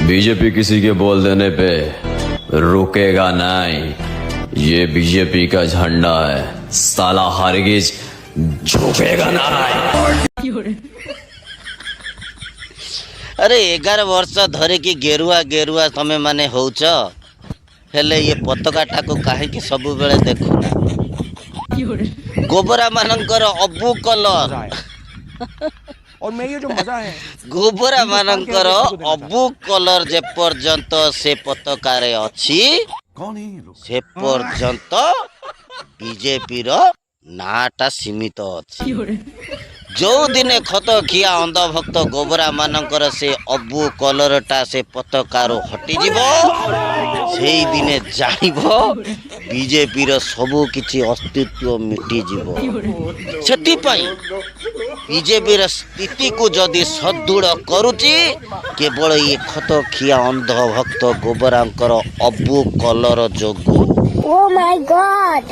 BJP किसी के बोल देने पे रुकेगा नहीं। ये बीजेपी का झंडा है, साला हरगिज झुकेगा नहीं। अरे 11 वर्ष धरे कि गेरुआ गेरुआ तमे माने होउच हेले ये पताका टाको काहे सब बेले देखुना गोबरा मानकर अबू कलर और मैं ये जो मजा है गोबरा मानकर अबू कलर जे पर्यंत से पताकारे अछि कौन है ये लोग? से पर्यंत बीजेपी रो नाटा सीमित अछि। जो दिने खत खिया अंधभक्त गोबरा मानकर से अबू कलरटा से पताकारु हटि जीवो सेई दिने जानिबो बीजेपी रो सबु किछि अस्तित्व मिटि जीवो। सेति पई बीजेपी रो स्थिति को जदि सदृढ़ करूची केवल ये खत खिया अंधभक्त गोबरांकर अबू कलर जोगु। Oh my God!